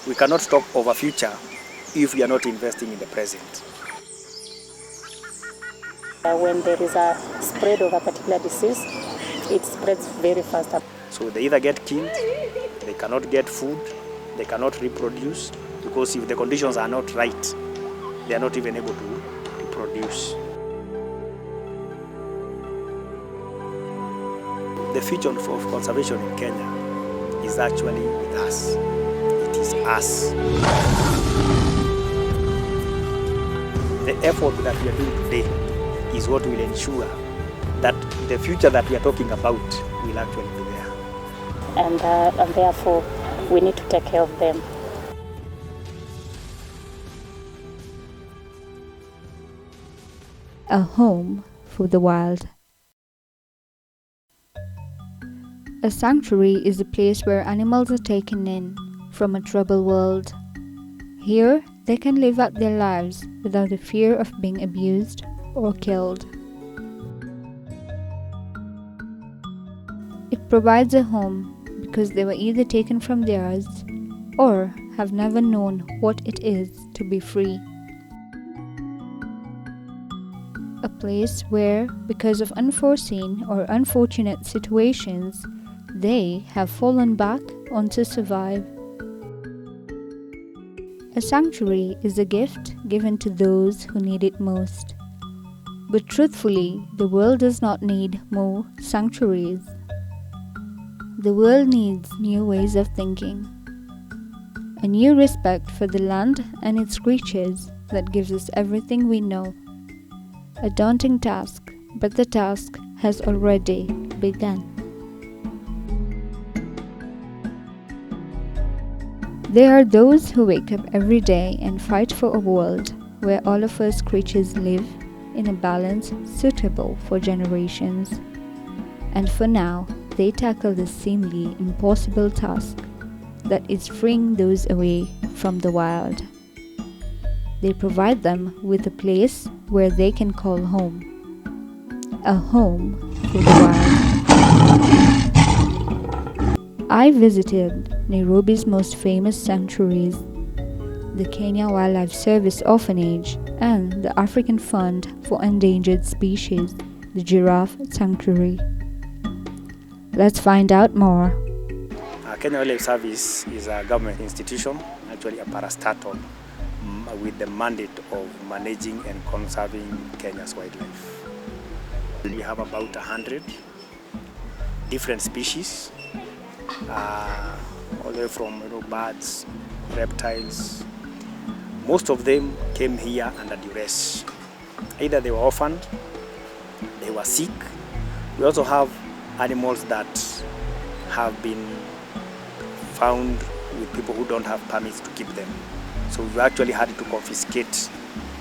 We cannot talk of a future if we are not investing in the present. When there is a spread of a particular disease, it spreads very fast. So they either get killed, they cannot get food, they cannot reproduce, because if the conditions are not right, they are not even able to reproduce. The future of conservation in Kenya is actually with us. It is us. The effort that we are doing today is what will ensure that the future that we are talking about will actually be there. And therefore, we need to take care of them. A home for the wild. A sanctuary is a place where animals are taken in from a troubled world. Here, they can live out their lives without the fear of being abused or killed. It provides a home because they were either taken from theirs or have never known what it is to be free. A place where, because of unforeseen or unfortunate situations, they have fallen back on to survive. A sanctuary is a gift given to those who need it most. But truthfully, the world does not need more sanctuaries. The world needs new ways of thinking. A new respect for the land and its creatures that gives us everything we know. A daunting task, but the task has already begun. There are those who wake up every day and fight for a world where all of us creatures live in a balance suitable for generations. And for now, they tackle the seemingly impossible task that is freeing those away from the wild. They provide them with a place where they can call home. A home for the wild. I visited Nairobi's most famous sanctuaries, the Kenya Wildlife Service Orphanage and the African Fund for Endangered Species, the Giraffe Sanctuary. Let's find out more. Kenya Wildlife Service is a government institution, actually a parastatal, with the mandate of managing and conserving Kenya's wildlife. We have about 100 different species, all the way from birds, reptiles. Most of them came here under duress. Either they were orphaned, they were sick. We also have animals that have been found with people who don't have permits to keep them. So we actually had to confiscate.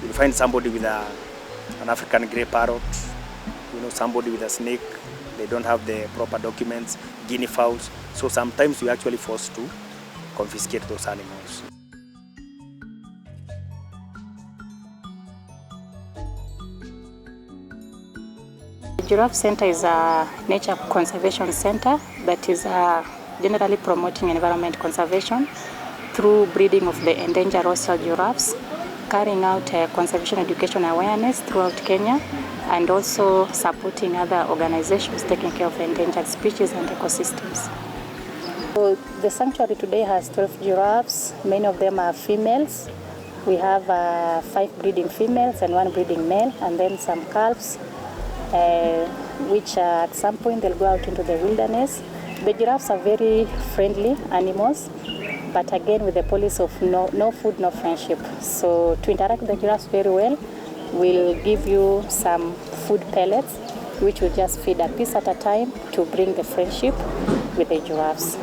You'll find somebody with an African grey parrot, somebody with a snake, they don't have the proper documents, guinea fowls. So sometimes we're actually forced to confiscate those animals. The Giraffe Center is a nature conservation center that is generally promoting environment conservation through breeding of the endangered rosal giraffes, carrying out conservation education awareness throughout Kenya, and also supporting other organizations taking care of endangered species and ecosystems. So the sanctuary today has 12 giraffes. Many of them are females. We have 5 breeding females and 1 breeding male, and then some calves, which at some point they'll go out into the wilderness. The giraffes are very friendly animals, but again with the policy of no food, no friendship. So to interact with the giraffes very well, we'll give you some food pellets, which will just feed a piece at a time to bring the friendship with the giraffes.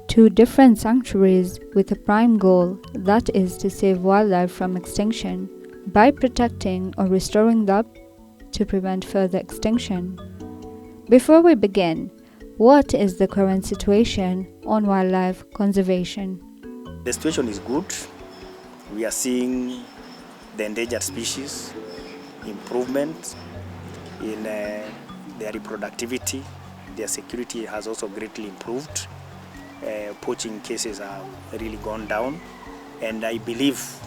Two different sanctuaries with a prime goal, that is to save wildlife from extinction by protecting or restoring them to prevent further extinction. Before we begin, What is the current situation on wildlife conservation? The situation is good. We are seeing the endangered species improvement in their reproductivity. Their security has also greatly improved. Poaching cases have really gone down, and I believe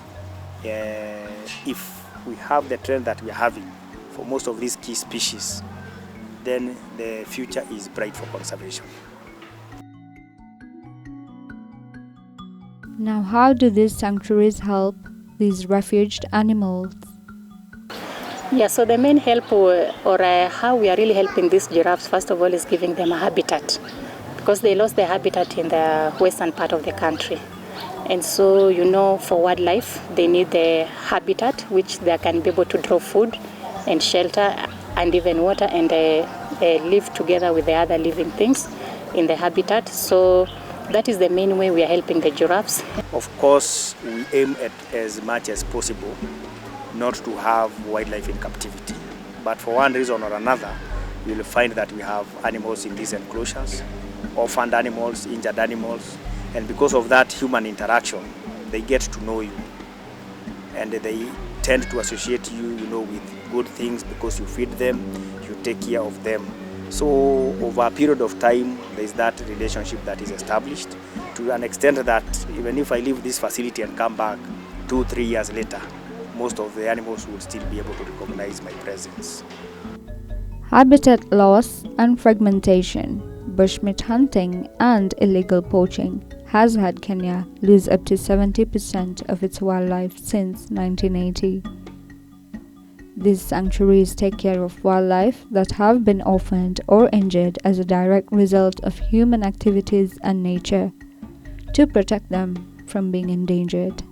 if we have the trend that we are having for most of these key species, then the future is bright for conservation. Now, how do these sanctuaries help these refuged animals? Yeah, so the main help how we are really helping these giraffes, first of all, is giving them a habitat, because they lost their habitat in the western part of the country. And so, for wildlife, they need the habitat which they can be able to draw food and shelter and even water, and live together with the other living things in the habitat. So that is the main way we are helping the giraffes. Of course, we aim at as much as possible not to have wildlife in captivity. But for one reason or another, you will find that we have animals in these enclosures, orphaned animals, injured animals, and because of that human interaction, they get to know you, and they tend to associate you, with good things because you feed them, you take care of them. So over a period of time, there is that relationship that is established to an extent that even if I leave this facility and come back 2-3 years later, most of the animals will still be able to recognize my presence. Habitat loss and fragmentation, bushmeat hunting, and illegal poaching has had Kenya lose up to 70% of its wildlife since 1980. These sanctuaries take care of wildlife that have been orphaned or injured as a direct result of human activities and nature, to protect them from being endangered.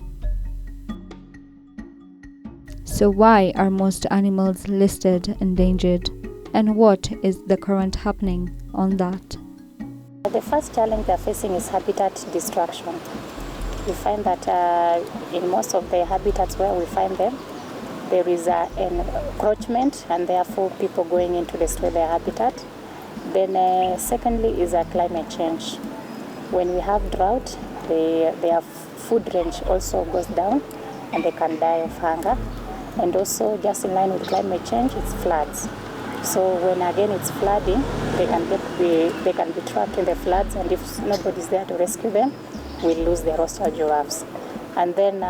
So why are most animals listed endangered, and what is the current happening on that? The first challenge they're facing is habitat destruction. We find that in most of the habitats where we find them, there is an encroachment, and therefore people going in to destroy their habitat. Then secondly is climate change. When we have drought, their food range also goes down, and they can die of hunger. And also, just in line with climate change, it's floods. So when again it's flooding, they can be trapped in the floods, and if nobody's there to rescue them, we lose the rostral giraffes. And then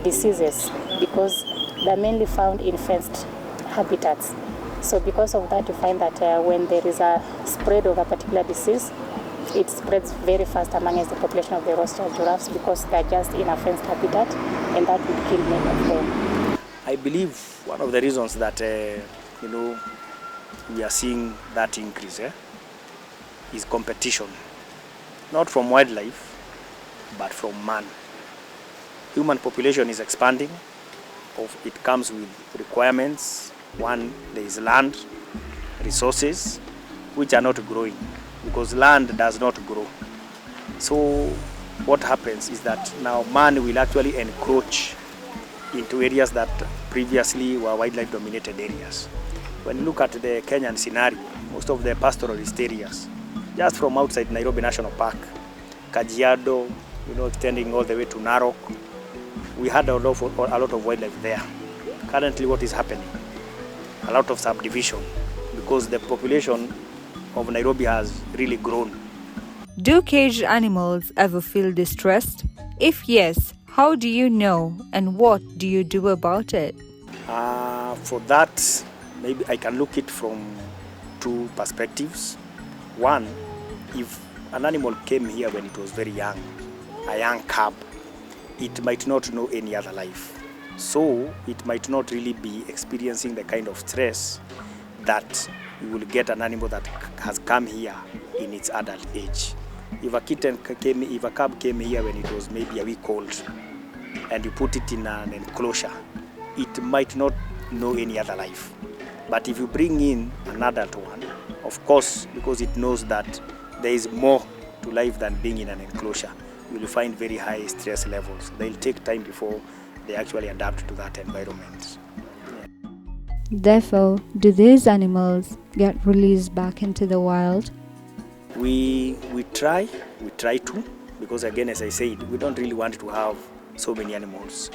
diseases, because they're mainly found in fenced habitats. So because of that, you find that when there is a spread of a particular disease, it spreads very fast amongst the population of the rostral giraffes, because they're just in a fenced habitat, and that would kill many of them. I believe one of the reasons that we are seeing that increase is competition, not from wildlife, but from man. Human population is expanding. It comes with requirements. One, there is land, resources, which are not growing, because land does not grow. So what happens is that now man will actually encroach into areas that previously were wildlife dominated areas. When you look at the Kenyan scenario, most of the pastoralist areas, just from outside Nairobi National Park, Kajiado, extending all the way to Narok, we had a lot of wildlife there. Currently what is happening? A lot of subdivision, because the population of Nairobi has really grown. Do caged animals ever feel distressed? If yes, how do you know, and what do you do about it? For that, maybe I can look it from two perspectives. One, if an animal came here when it was very young, a young cub, it might not know any other life. So it might not really be experiencing the kind of stress that you will get an animal that has come here in its adult age. If a cub came here when it was maybe a week old, and you put it in an enclosure, it might not know any other life. But if you bring in an adult one, of course, because it knows that there is more to life than being in an enclosure, you will find very high stress levels. They'll take time before they actually adapt to that environment. Therefore, do these animals get released back into the wild? We try to, because again, as I said, we don't really want to have so many animals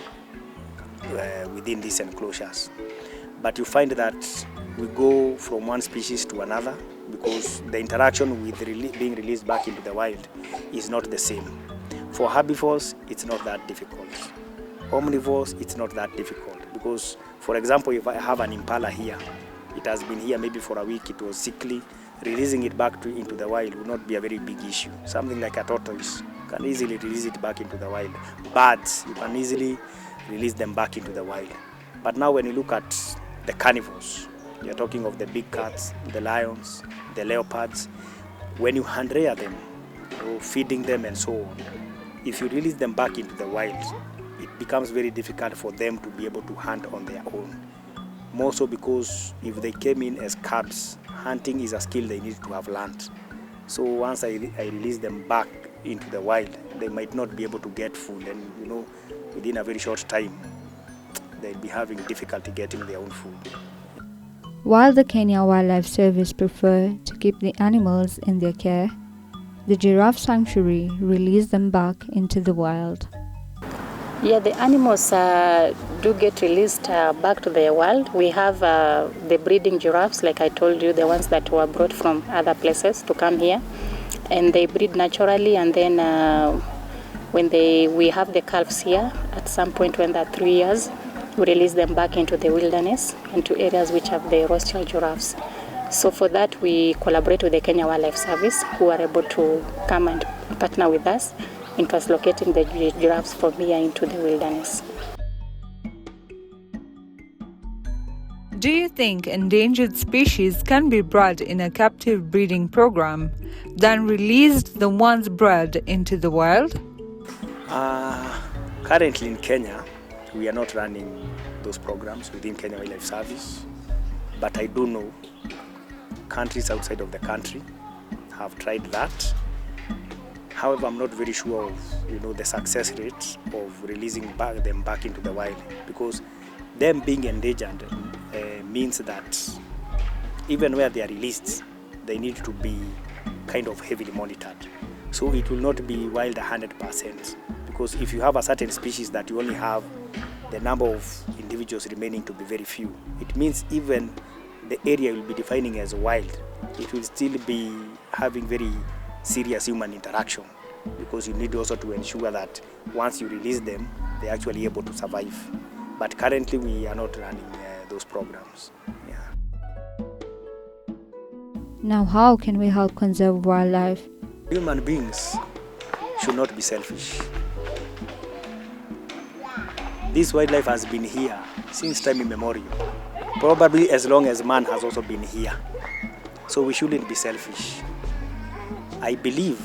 within these enclosures. But you find that we go from one species to another because the interaction with being released back into the wild is not the same. For herbivores, it's not that difficult. Omnivores, it's not that difficult because, for example, if I have an impala here, it has been here maybe for a week, it was sickly, releasing it back into the wild will not be a very big issue. Something like a tortoise, you can easily release it back into the wild. Birds, you can easily release them back into the wild. But now when you look at the carnivores, you're talking of the big cats, the lions, the leopards. When you hand rear them, feeding them and so on, if you release them back into the wild, it becomes very difficult for them to be able to hunt on their own. More so because if they came in as cubs, hunting is a skill they need to have learned. So once I release them back into the wild, they might not be able to get food, and within a very short time, they'll be having difficulty getting their own food. While the Kenya Wildlife Service prefer to keep the animals in their care, the giraffe sanctuary released them back into the wild. Yeah, the animals do get released back to the wild. We have the breeding giraffes, like I told you, the ones that were brought from other places to come here. And they breed naturally, and then when we have the calves here, at some point when they're 3 years, we release them back into the wilderness, into areas which have the rostral giraffes. So for that, we collaborate with the Kenya Wildlife Service, who are able to come and partner with us in translocating the giraffes from here into the wilderness. Do you think endangered species can be bred in a captive breeding program, then released the ones bred into the wild? Currently in Kenya, we are not running those programs within Kenya Wildlife Service, but I do know countries outside of the country have tried that. However, I'm not very sure of the success rate of releasing them back into the wild, because them being endangered means that even where they are released, they need to be kind of heavily monitored. So it will not be wild 100%, because if you have a certain species that you only have the number of individuals remaining to be very few, it means even the area will be defining as wild, it will still be having very serious human interaction, because you need also to ensure that once you release them, they're actually able to survive. But currently we are not running those programs. Yeah. Now, how can we help conserve wildlife? Human beings should not be selfish. This wildlife has been here since time immemorial, probably as long as man has also been here. So we shouldn't be selfish. I believe,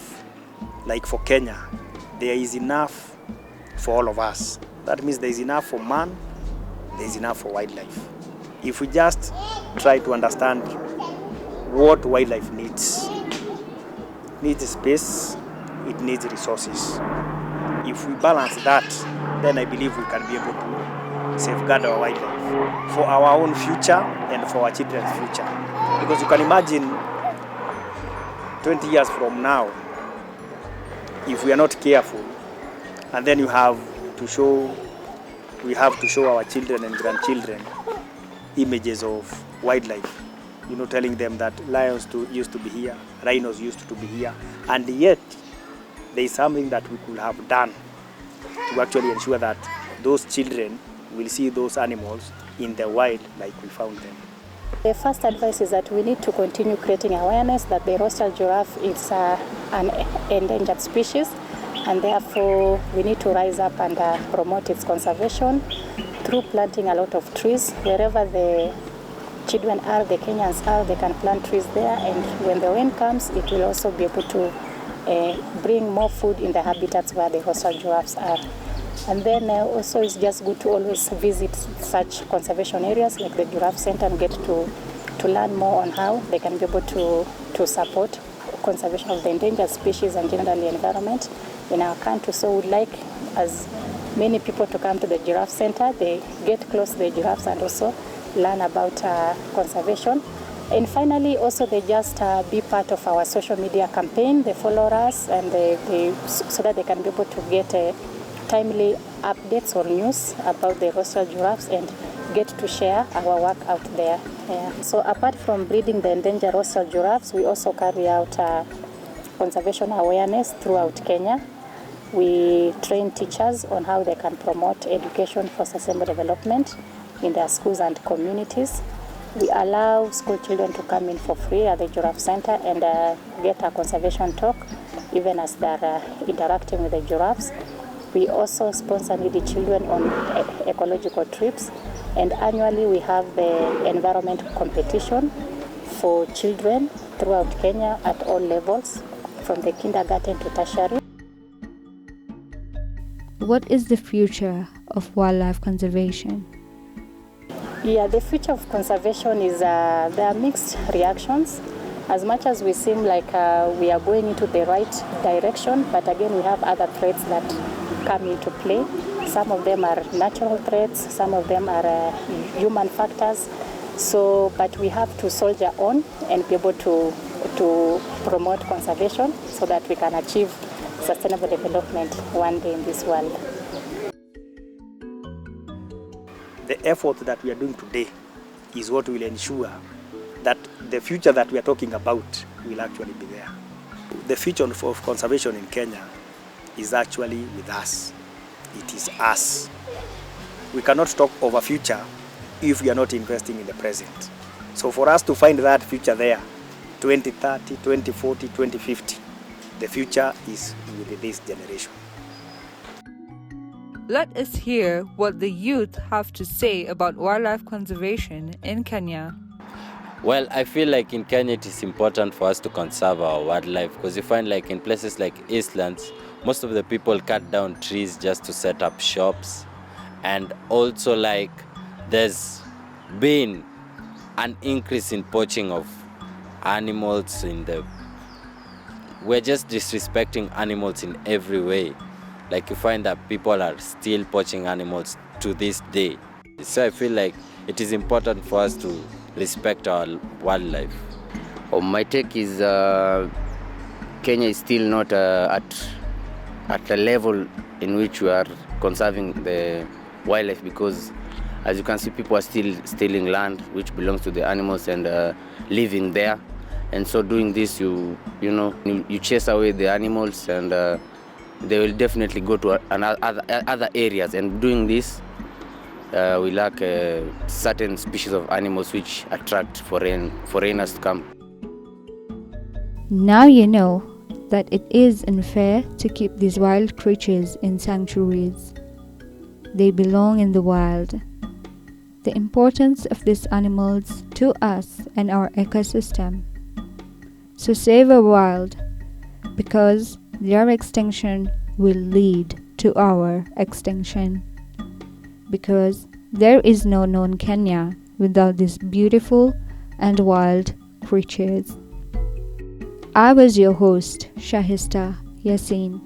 like for Kenya, there is enough for all of us. That means there is enough for man, there is enough for wildlife. If we just try to understand what wildlife needs, it needs space, it needs resources. If we balance that, then I believe we can be able to safeguard our wildlife for our own future and for our children's future. Because you can imagine 20 years from now, if we are not careful, and then we have to show our children and grandchildren images of wildlife, telling them that lions used to be here, rhinos used to be here, and yet there is something that we could have done to actually ensure that those children will see those animals in the wild like we found them. The first advice is that we need to continue creating awareness that the rostral giraffe is an endangered species, and therefore we need to rise up and promote its conservation through planting a lot of trees. Wherever the children are, the Kenyans are, they can plant trees there, and when the rain comes, it will also be able to bring more food in the habitats where the rostral giraffes are. And then also it's just good to always visit such conservation areas like the Giraffe Center and get to learn more on how they can be able to support conservation of the endangered species and generally environment in our country. So we'd like as many people to come to the Giraffe Center. They get close to the giraffes and also learn about conservation. And finally, also they just be part of our social media campaign. They follow us, and so that they can be able to get timely updates or news about the rosal giraffes and get to share our work out there. Yeah. So apart from breeding the endangered rosal giraffes, we also carry out conservation awareness throughout Kenya. We train teachers on how they can promote education for sustainable development in their schools and communities. We allow school children to come in for free at the Giraffe Center and get a conservation talk, even as they're interacting with the giraffes. We also sponsor needy children on ecological trips, and annually we have the environment competition for children throughout Kenya at all levels, from the kindergarten to tertiary. What is the future of wildlife conservation? Yeah, the future of conservation is there are mixed reactions. As much as we seem like we are going into the right direction, but again we have other threats that come into play. Some of them are natural threats, some of them are human factors. So, but we have to soldier on and be able to promote conservation so that we can achieve sustainable development one day in this world. The effort that we are doing today is what will ensure that the future that we are talking about will actually be there. The future of conservation in Kenya is actually with us. It is us. We cannot talk of a future if we are not investing in the present. So for us to find that future there, 2030, 2040, 2050, the future is with this generation. Let us hear what the youth have to say about wildlife conservation in Kenya. Well, I feel like in Kenya it is important for us to conserve our wildlife, because you find like in places like Eastlands, most of the people cut down trees just to set up shops. And also like there's been an increase in poaching of animals we're just disrespecting animals in every way. Like you find that people are still poaching animals to this day. So I feel like it is important for us to respect our wildlife. My take is Kenya is still not at a level in which we are conserving the wildlife, because as you can see, people are still stealing land which belongs to the animals and living there. And so doing this, you chase away the animals, and they will definitely go to other areas. And doing this, we lack certain species of animals which attract foreigners to come. Now you know that it is unfair to keep these wild creatures in sanctuaries. They belong in the wild. The importance of these animals to us and our ecosystem. So save our wild, because their extinction will lead to our extinction. Because there is no known Kenya without these beautiful and wild creatures. I was your host, Shahista Yassin.